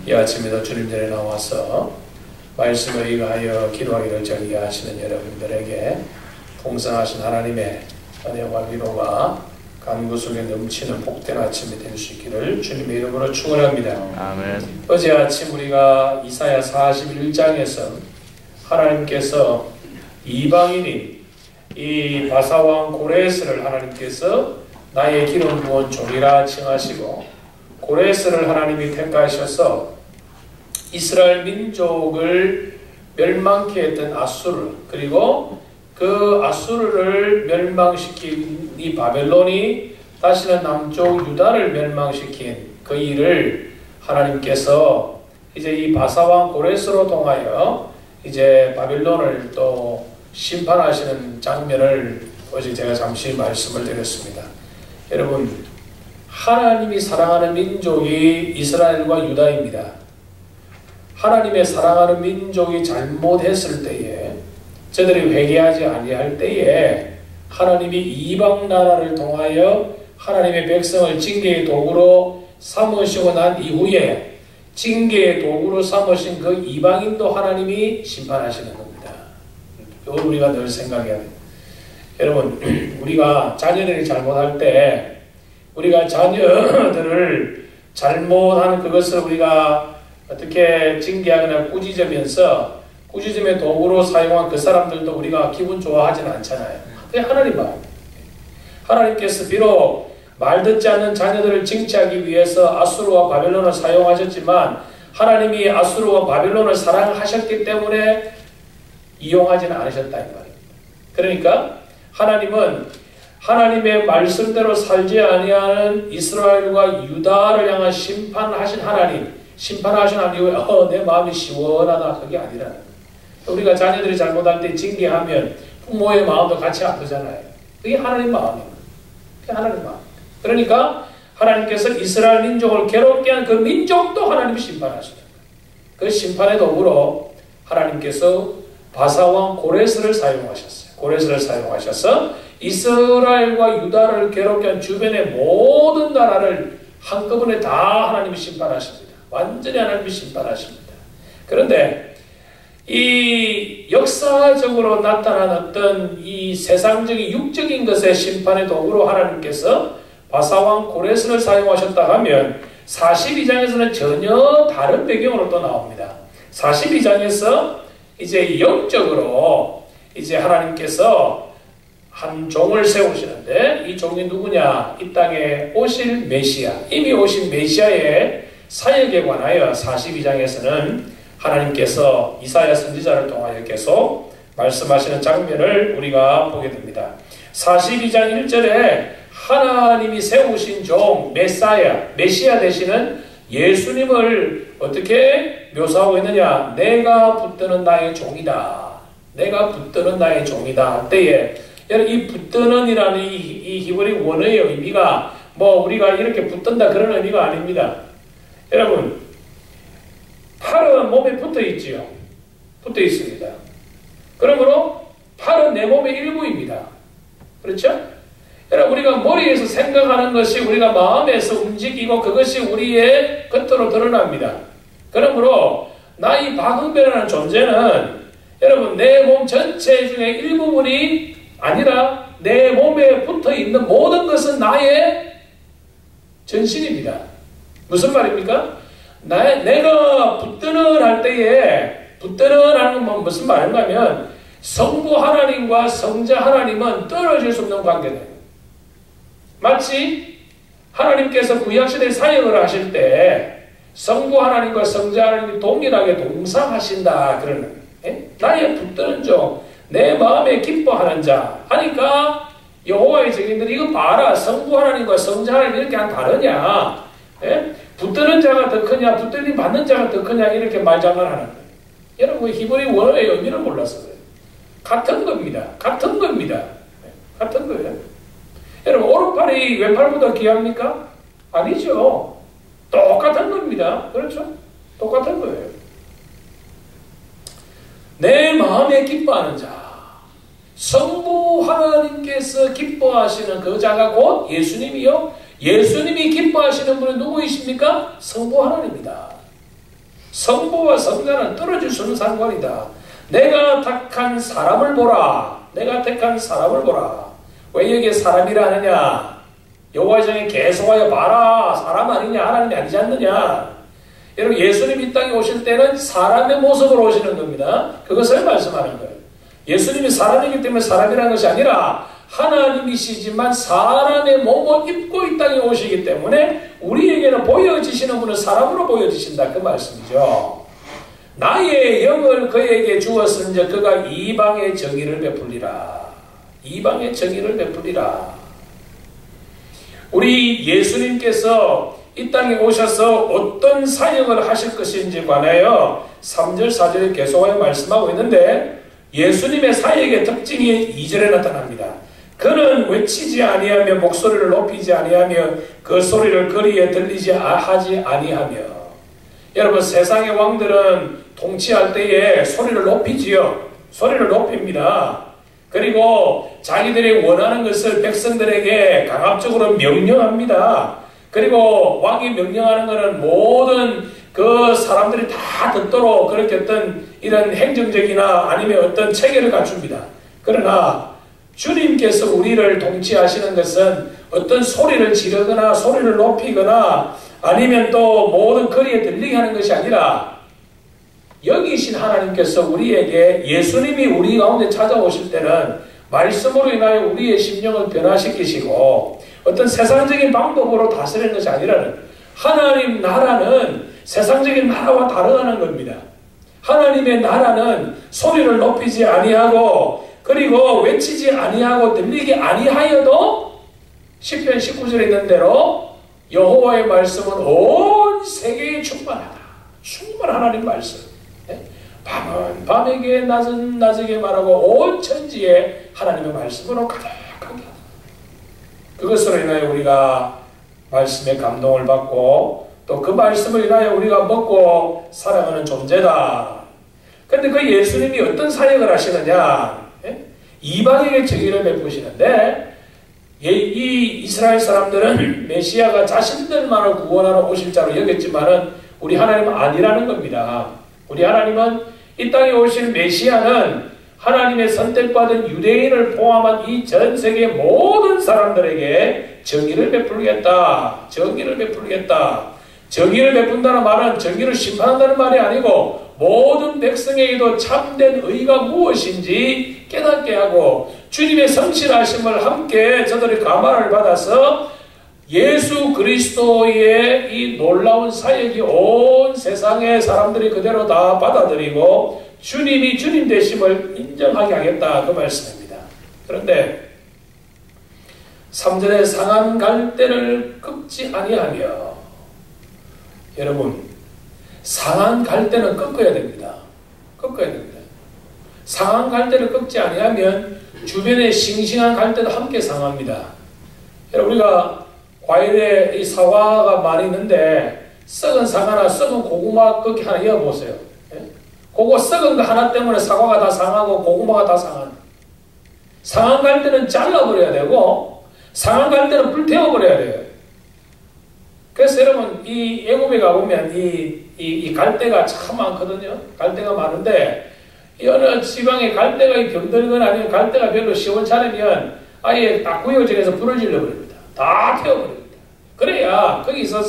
이 아침에도 주님 전에 나와서 말씀을 위하여 기도하기를 정의하시는 여러분들에게 풍성하신 하나님의 은혜와 위로가 간구 속에 넘치는 복된 아침이 될 수 있기를 주님의 이름으로 축원합니다. 아멘. 어제 아침 우리가 이사야 41장에서 하나님께서 이방인이 이 바사왕 고레스를 하나님께서 나의 기름 부은 종이라 칭하시고, 고레스를 하나님이 택하셔서 이스라엘 민족을 멸망케 했던 아수르, 그리고 그 아수르를 멸망시킨 이 바벨론이 다시는 남쪽 유다를 멸망시킨 그 일을 하나님께서 이제 이 바사왕 고레스로 통하여 이제 바벨론을 또 심판하시는 장면을 어제 제가 잠시 말씀을 드렸습니다. 여러분, 하나님이 사랑하는 민족이 이스라엘과 유다입니다. 하나님의 사랑하는 민족이 잘못했을 때에, 저들이 회개하지 아니할 때에 하나님이 이방 나라를 통하여 하나님의 백성을 징계의 도구로 삼으시고 난 이후에 징계의 도구로 삼으신 그 이방인도 하나님이 심판하시는 겁니다. 이걸 우리가 늘 생각해야 돼요. 여러분, 우리가 자녀들이 잘못할 때 우리가 자녀들을 잘못하는 그것을 우리가 어떻게 징계하거나 꾸짖으면의 도구로 사용한 그 사람들도 우리가 기분 좋아하지는 않잖아요. 그게 하나님 마음. 하나님께서 비록 말 듣지 않는 자녀들을 징치하기 위해서 아수르와 바벨론을 사용하셨지만 하나님이 아수르와 바벨론을 사랑하셨기 때문에 이용하지는 않으셨다 이 말입니다. 그러니까 하나님은 하나님의 말씀대로 살지 아니하는 이스라엘과 유다를 향한 심판하신 하나님, 심판하신 하나님 이후에 내 마음이 시원하다, 그게 아니라는 거예요. 우리가 자녀들이 잘못할 때 징계하면 부모의 마음도 같이 아프잖아요. 그게 하나님 마음입니다. 그게 하나님 마음. 그러니까 하나님께서 이스라엘 민족을 괴롭게 한 그 민족도 하나님이 심판하시는 거예요. 그 심판의 도구로 하나님께서 바사왕 고레스를 사용하셨어요. 고레스를 사용하셔서 이스라엘과 유다를 괴롭게 한 주변의 모든 나라를 한꺼번에 다 하나님이 심판하십니다. 완전히 하나님이 심판하십니다. 그런데 이 역사적으로 나타난 어떤 이 세상적인 육적인 것의 심판의 도구로 하나님께서 바사왕 고레스를 사용하셨다 하면 42장에서는 전혀 다른 배경으로 또 나옵니다. 42장에서 이제 영적으로 이제 하나님께서 한 종을 세우시는데, 이 종이 누구냐? 이 땅에 오실 메시아, 이미 오신 메시아의 사역에 관하여 42장에서는 하나님께서 이사야 선지자를 통하여 계속 말씀하시는 장면을 우리가 보게 됩니다. 42장 1절에 하나님이 세우신 종 메시아 되시는 예수님을 어떻게 묘사하고 있느냐? 내가 붙드는 나의 종이다. 내가 붙드는 나의 종이다. 때에 이 붙드는이라는 이 히브리 원어의 의미가 뭐 우리가 이렇게 붙든다 그런 의미가 아닙니다. 여러분, 팔은 몸에 붙어 있지요. 붙어 있습니다. 그러므로 팔은 내 몸의 일부입니다. 그렇죠? 여러분, 우리가 머리에서 생각하는 것이 우리가 마음에서 움직이고 그것이 우리의 겉으로 드러납니다. 그러므로 나의 박흥배라는 존재는 여러분 내 몸 전체 중에 일부분이 아니라 내 몸에 붙어 있는 모든 것은 나의 전신입니다. 무슨 말입니까? 내가 붙드는 할 때에 붙드는 하는 건 무슨 말인가 하면 성부 하나님과 성자 하나님은 떨어질 수 없는 관계다. 마치 하나님께서 구약시대에 사역을 하실 때 성부 하나님과 성자 하나님이 동일하게 동상하신다 그러는 거예요. 나의 붙드는 종, 내 마음에 기뻐하는 자 하니까 여호와의 증인들이 이거 봐라, 성부 하나님과 성자 하나님 이렇게 안 다르냐, 붙드는 자가 더 크냐 붙들림 받는 자가 더 크냐 이렇게 말장난하는 거예요. 여러분 히브리 원어의 의미를 몰라서 그래요. 같은 겁니다. 같은 겁니다. 같은 거예요. 여러분 오른팔이 왼팔보다 귀합니까? 아니죠. 똑같은 겁니다. 그렇죠? 똑같은 거예요. 내 마음에 기뻐하는 자, 성부 하나님께서 기뻐하시는 그 자가 곧 예수님이요. 예수님이 기뻐하시는 분은 누구이십니까? 성부 하나님이다. 성부와 성자는 떨어질 수 없는 상관이다. 내가 택한 사람을 보라. 내가 택한 사람을 보라. 왜 여기에 사람이라 하느냐? 여호와의 성에 계속하여 봐라. 사람 아니냐? 하나님이 아니지 않느냐? 여러분, 예수님 이 땅에 오실 때는 사람의 모습으로 오시는 겁니다. 그것을 말씀하는 거예요. 예수님이 사람이기 때문에 사람이라는 것이 아니라 하나님이시지만 사람의 몸을 입고 이 땅에 오시기 때문에 우리에게는 보여지시는 분은 사람으로 보여지신다. 그 말씀이죠. 나의 영을 그에게 주었은즉 그가 이방의 정의를 베풀리라. 이방의 정의를 베풀리라. 우리 예수님께서 이 땅에 오셔서 어떤 사역을 하실 것인지 관하여 3절 4절에 계속하여 말씀하고 있는데 예수님의 사역의 특징이 2절에 나타납니다. 그는 외치지 아니하며 목소리를 높이지 아니하며 그 소리를 거리에 들리지 하지 아니하며. 여러분, 세상의 왕들은 통치할 때에 소리를 높이지요. 소리를 높입니다. 그리고 자기들이 원하는 것을 백성들에게 강압적으로 명령합니다. 그리고 왕이 명령하는 것은 모든 그 사람들이 다 듣도록 그렇게 어떤 이런 행정적이나 아니면 어떤 체계를 갖춥니다. 그러나 주님께서 우리를 통치하시는 것은 어떤 소리를 지르거나 소리를 높이거나 아니면 또 모든 거리에 들리게 하는 것이 아니라 여기신 하나님께서 우리에게 예수님이 우리 가운데 찾아오실 때는 말씀으로 인하여 우리의 심령을 변화시키시고 어떤 세상적인 방법으로 다스리는 것이 아니라는, 하나님 나라는 세상적인 나라와 다르다는 겁니다. 하나님의 나라는 소리를 높이지 아니하고 그리고 외치지 아니하고 들리게 아니하여도 시편 19절에 있는 대로 여호와의 말씀은 온 세계에 충만하다. 충만한 하나님 말씀. 밤은 밤에게 낮은 낮에게 말하고 온 천지에 하나님의 말씀으로 가득하게. 그것으로 인하여 우리가 말씀에 감동을 받고 또 그 말씀을 인하여 우리가 먹고 살아가는 존재다. 그런데 그 예수님이 어떤 사역을 하시느냐? 이방에게 정의를 베푸시는데 이 이스라엘 사람들은 메시아가 자신들만을 구원하러 오실 자로 여겼지만은 우리 하나님은 아니라는 겁니다. 우리 하나님은 이 땅에 오신 메시아는 하나님의 선택받은 유대인을 포함한 이 전 세계 모든 사람들에게 정의를 베풀겠다. 정의를 베풀겠다. 정의를 베푼다는 말은 정의를 심판한다는 말이 아니고 모든 백성에게도 참된 의가 무엇인지 깨닫게 하고 주님의 성실하심을 함께 저들이 감화를 받아서 예수 그리스도의 이 놀라운 사역이 온 세상의 사람들이 그대로 다 받아들이고 주님이 주님 되심을 인정하게 하겠다. 그 말씀입니다. 그런데 3절에 상한 갈대를 꺾지 아니하며, 여러분, 상한 갈대는 꺾어야 됩니다. 꺾어야 됩니다. 상한 갈대를 꺾지 아니하면 주변에 싱싱한 갈대도 함께 상합니다. 여러분, 우리가 과일에 이 사과가 많이 있는데 썩은 사과나 썩은 고구마 꺾기 하나 이어보세요. 그거 썩은 거 하나 때문에 사과가 다 상하고 고구마가 다 상하는. 상한 갈대는 잘라버려야 되고 상한 갈대는 불태워버려야 돼요. 그래서 여러분, 이 애굽에 가보면 이 갈대가 참 많거든요. 갈대가 많은데 어느 지방에 갈대가 병들거나 아니면 갈대가 별로 시원찮으면 아예 딱 구역정에서 불을 질러버립니다. 다 태워버립니다. 그래야 거기서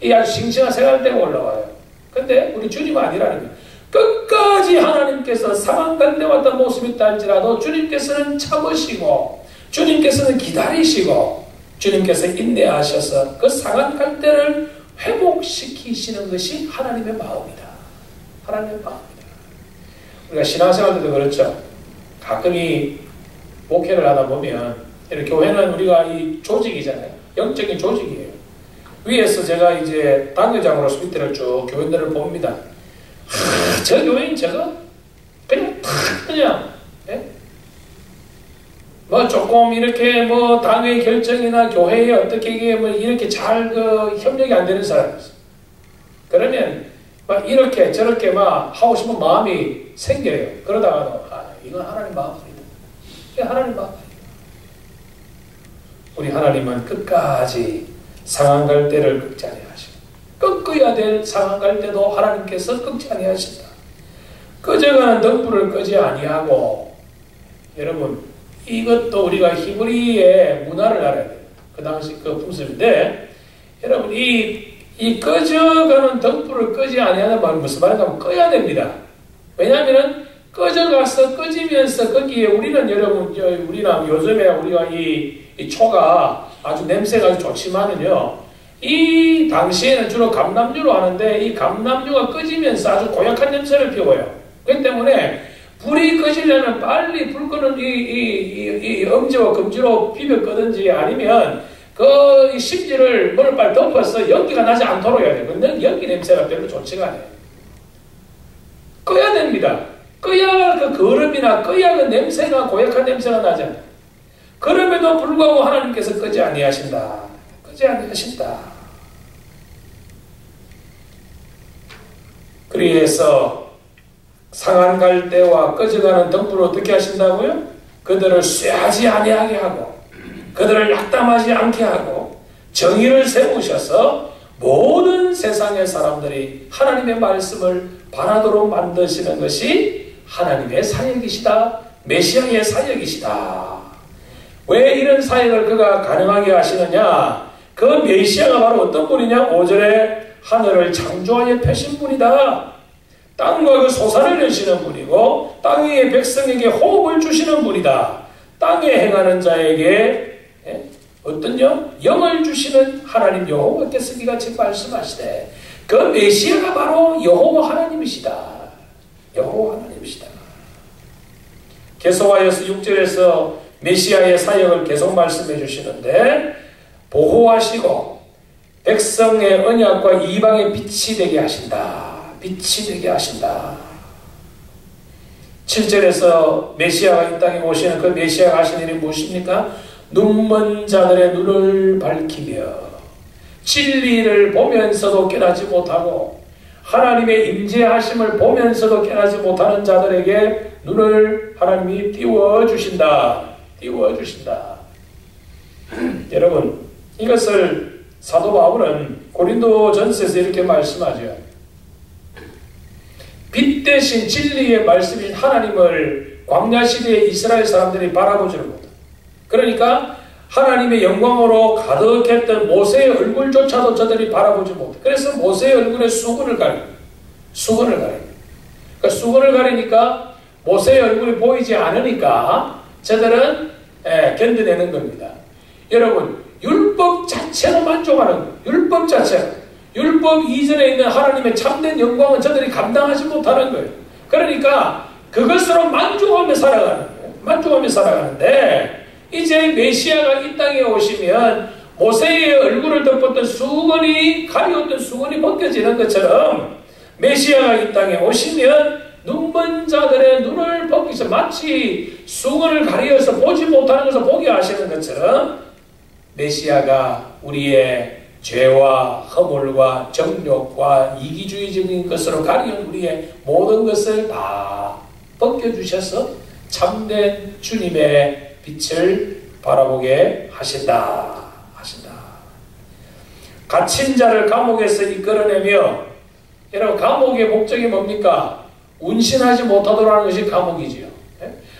이 아주 싱싱한 새갈대가 올라와요. 근데 우리 주님은 아니라는 거예요. 끝까지 하나님께서 상한 갈대와 같은 모습이 있다 할지라도 주님께서는 참으시고 주님께서는 기다리시고 주님께서 인내하셔서 그 상한 갈대를 회복시키시는 것이 하나님의 마음이다. 하나님의 마음이다. 우리가 신앙생활 때도 그렇죠. 가끔 이 목회를 하다 보면 이렇게 교회는 우리가 이 조직이잖아요. 영적인 조직이에요. 위에서 제가 이제 당회장으로서 밑에를 쭉 교인들을 봅니다. 저 교인 저거 그냥 탁 그냥 뭐 조금 이렇게 뭐 당회 결정이나 교회에 어떻게 이게 뭐 이렇게 잘 그 협력이 안 되는 사람이 있어. 그러면 막 이렇게 저렇게 막 하고 싶은 마음이 생겨요. 그러다가도 이건 하나님 마음입니다. 이게 하나님 마음입니다. 우리 하나님은 끝까지 상한 갈대를 꺾지 아니하시고 꺾어야 될 상황 갈 때도 하나님께서 꺾지 아니하신다. 꺼져가는 등불을 끄지 아니하고, 여러분 이것도 우리가 히브리의 문화를 알아야 돼요. 그 당시 그 풍습인데, 여러분 이 꺼져가는 등불을 끄지 아니하는 말은 무슨 말인가 하면 꺼야 됩니다. 왜냐하면 꺼져가서 꺼지면서 거기에 우리는 여러분 우리는 요즘에 우리가 이 초가 아주 냄새가 아주 좋지만은요, 이 당시에는 주로 감람류로 하는데 이 감람류가 꺼지면서 아주 고약한 냄새를 피워요. 그렇기 때문에 불이 꺼지려면 빨리 불 끄는 이 엄지와 검지로 비벼 끄든지 아니면 그 심지를 문을 빨리 덮어서 연기가 나지 않도록 해야 돼요. 근데 연기 냄새가 별로 좋지가 않아요. 꺼야 됩니다. 꺼야 그 거름이나 꺼야 그 냄새가 고약한 냄새가 나잖아요. 그럼에도 불구하고 하나님께서 끄지 아니하신다. 끄지 아니하신다. 그래서 상한 갈대와 꺼져가는 등불을 어떻게 하신다고요? 그들을 쇠하지 아니하게 하고 그들을 낙담하지 않게 하고 정의를 세우셔서 모든 세상의 사람들이 하나님의 말씀을 바라도록 만드시는 것이 하나님의 사역이시다. 메시아의 사역이시다. 왜 이런 사역을 그가 가능하게 하시느냐? 그 메시아가 바로 어떤 분이냐? 5절에 하늘을 창조하여 펴신 분이다. 땅과 그 소산을 여시는 분이고 땅 위의 백성에게 호흡을 주시는 분이다. 땅에 행하는 자에게 어떤요? 영을 주시는 하나님 여호와께서 이같이 말씀하시되 그 메시아가 바로 여호와 하나님이시다. 여호와 하나님이시다. 계속하여서 6절에서 메시아의 사역을 계속 말씀해 주시는데 보호하시고 백성의 언약과 이방의 빛이 되게 하신다. 빛이 되게 하신다. 7절에서 메시아가 이 땅에 오시는 그 메시아가 하신 일이 무엇입니까? 눈먼 자들의 눈을 밝히며 진리를 보면서도 깨닫지 못하고 하나님의 임재하심을 보면서도 깨닫지 못하는 자들에게 눈을 하나님이 띄워주신다. 띄워주신다. 여러분, 이것을 사도 바울은 고린도 전서에서 이렇게 말씀하죠. 빛 대신 진리의 말씀인 하나님을 광야시대의 이스라엘 사람들이 바라보지를 못한다. 그러니까 하나님의 영광으로 가득했던 모세의 얼굴조차도 저들이 바라보지 못해. 그래서 모세의 얼굴에 수건을 가립니다. 수건을 가립니다. 그러니까 수건을 가리니까 모세의 얼굴이 보이지 않으니까 저들은 견뎌내는 겁니다. 여러분, 율법 자체로 만족하는 거예요. 율법 자체로. 율법 이전에 있는 하나님의 참된 영광은 저들이 감당하지 못하는 거예요. 그러니까 그것으로 만족하며 살아가는 거예요. 만족하며 살아가는데 이제 메시아가 이 땅에 오시면 모세의 얼굴을 덮었던 수건이 가리웠던 수건이 벗겨지는 것처럼 메시아가 이 땅에 오시면 눈먼 자들의 눈을 벗기셔 마치 수건을 가리어서 보지 못하는 것을 보게 하시는 것처럼 메시아가 우리의 죄와 허물과 정욕과 이기주의적인 것으로 가리운 우리의 모든 것을 다 벗겨주셔서 참된 주님의 빛을 바라보게 하신다. 갇힌 자를 감옥에서 이끌어내며, 여러분 감옥의 목적이 뭡니까? 운신하지 못하도록 하는 것이 감옥이지요.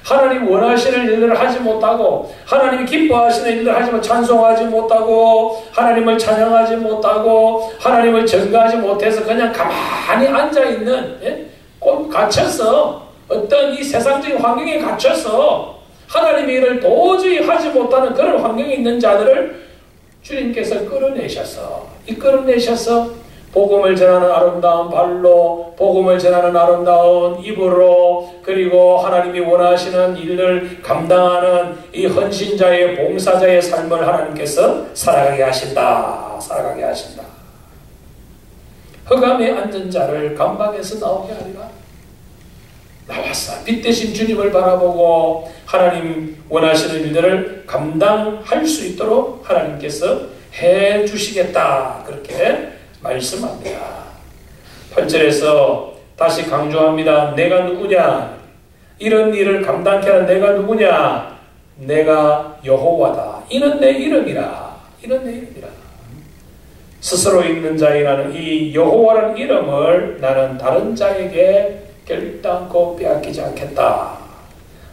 하나님 원하시는 일들을 하지 못하고 하나님이 기뻐하시는 일들을 하지만 찬송하지 못하고 하나님을 찬양하지 못하고 하나님을 전가하지 못해서 그냥 가만히 앉아있는, 꼭 갇혀서 어떤 이 세상적인 환경에 갇혀서 하나님의 일을 도저히 하지 못하는 그런 환경에 있는 자들을 주님께서 이끌어내셔서 복음을 전하는 아름다운 발로, 복음을 전하는 아름다운 입으로, 그리고 하나님이 원하시는 일을 감당하는 이 헌신자의 봉사자의 삶을 하나님께서 살아가게 하신다. 흑암에 앉은 자를 감방에서 나오게 하리라. 나왔어. 빛 대신 주님을 바라보고 하나님 원하시는 일들을 감당할 수 있도록 하나님께서 해 주시겠다. 그렇게 말씀합니다. 8절에서 다시 강조합니다. 내가 누구냐? 이런 일을 감당케 하는 내가 누구냐? 내가 여호와다. 이는 내 이름이라. 스스로 있는 자이라는 이 여호와라는 이름을 나는 다른 자에게 결단코 빼앗기지 않겠다.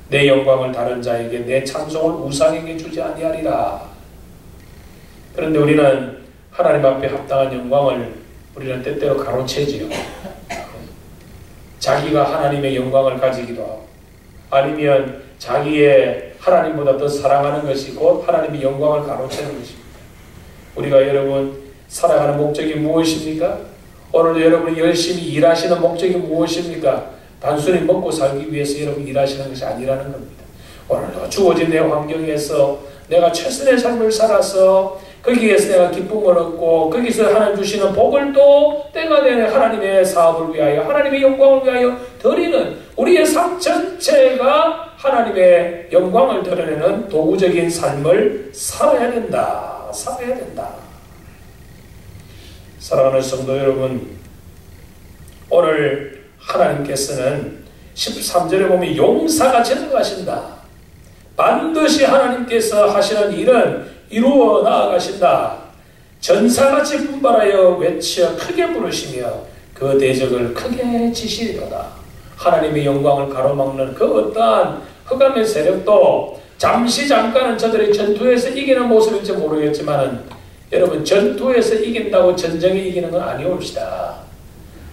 내 영광을 다른 자에게, 내 찬송을 우상에게 주지 아니하리라. 그런데 우리는 하나님 앞에 합당한 영광을 우리는 때때로 가로채지요. 자기가 하나님의 영광을 가지기도 하고, 아니면 자기의 하나님보다 더 사랑하는 것이 곧 하나님의 영광을 가로채는 것입니다. 우리가 여러분 살아가는 목적이 무엇입니까? 오늘도 여러분이 열심히 일하시는 목적이 무엇입니까? 단순히 먹고 살기 위해서 여러분 일하시는 것이 아니라는 겁니다. 오늘도 주어진 내 환경에서 내가 최선의 삶을 살아서 거기에서 내가 기쁨을 얻고 거기서 하나님 주시는 복을 또 때가 되는 하나님의 사업을 위하여 하나님의 영광을 위하여 드리는 우리의 삶 전체가 하나님의 영광을 드러내는 도구적인 삶을 살아야 된다. 살아야 된다. 사랑하는 성도 여러분, 오늘 하나님께서는 13절에 보면 용사가 전능하신다. 반드시 하나님께서 하시는 일은 이루어 나아가신다. 전사같이 분발하여 외쳐 크게 부르시며 그 대적을 크게 치시리로다. 하나님의 영광을 가로막는 그 어떠한 흑암의 세력도 잠시 잠깐은 저들의 전투에서 이기는 모습일지 모르겠지만 여러분 전투에서 이긴다고 전쟁에 이기는 건 아니옵시다.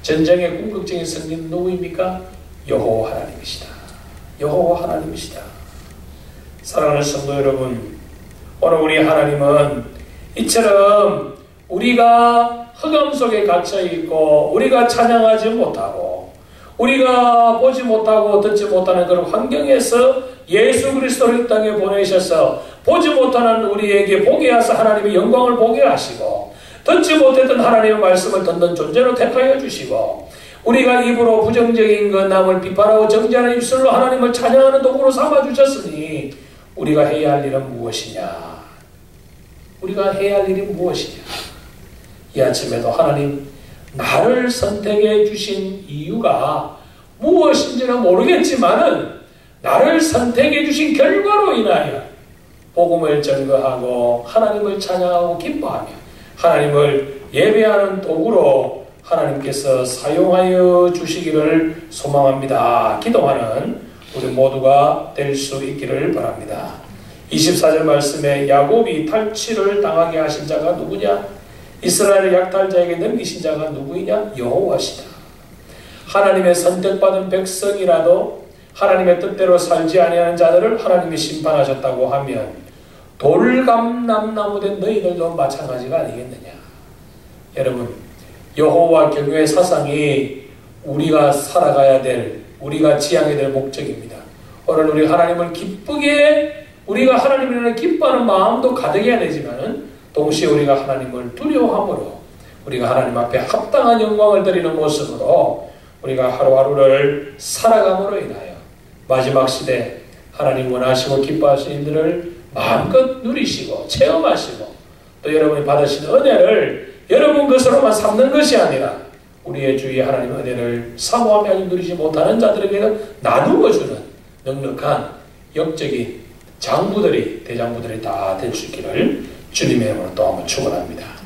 전쟁의 궁극적인 승리는 누구입니까? 여호와 하나님이시다. 여호와 하나님이시다. 사랑하는 성도 여러분, 오늘 우리 하나님은 이처럼 우리가 흑암 속에 갇혀있고 우리가 찬양하지 못하고 우리가 보지 못하고 듣지 못하는 그런 환경에서 예수 그리스도를 이 땅에 보내셔서 보지 못하는 우리에게 보게 하사 하나님의 영광을 보게 하시고 듣지 못했던 하나님의 말씀을 듣는 존재로 택하여 주시고 우리가 입으로 부정적인 것 남을 비판하고 정죄하는 입술로 하나님을 찬양하는 도구로 삼아주셨으니 우리가 해야 할 일은 무엇이냐? 우리가 해야 할 일이 무엇이냐? 이 아침에도 하나님 나를 선택해 주신 이유가 무엇인지는 모르겠지만은 나를 선택해 주신 결과로 인하여 복음을 증거하고 하나님을 찬양하고 기뻐하며 하나님을 예배하는 도구로 하나님께서 사용하여 주시기를 소망합니다. 기도하는 우리 모두가 될 수 있기를 바랍니다. 24절 말씀에 야곱이 탈취를 당하게 하신 자가 누구냐? 이스라엘을 약탈자에게 넘기신 자가 누구이냐? 여호와시다. 하나님의 선택받은 백성이라도 하나님의 뜻대로 살지 아니하는 자들을 하나님이 심판하셨다고 하면 돌감람나무된 너희들도 마찬가지가 아니겠느냐? 여러분, 여호와 경외의 사상이 우리가 살아가야 될, 우리가 지향해야 될 목적입니다. 오늘 우리 하나님을 기쁘게, 우리가 하나님을 기뻐하는 마음도 가득해야 되지만 동시에 우리가 하나님을 두려워함으로 우리가 하나님 앞에 합당한 영광을 드리는 모습으로 우리가 하루하루를 살아감으로 인하여 마지막 시대 하나님 원하시고 기뻐하시는 일들을 마음껏 누리시고 체험하시고 또 여러분이 받으시는 은혜를 여러분 것으로만 삼는 것이 아니라 우리의 주위에 하나님의 은혜를 사모하며 누리지 못하는 자들에게는 나누어 주는 넉넉한 역적인 장부들이, 대장부들이 다 될 수 있기를 주님의 이름으로 또 한번 축원합니다.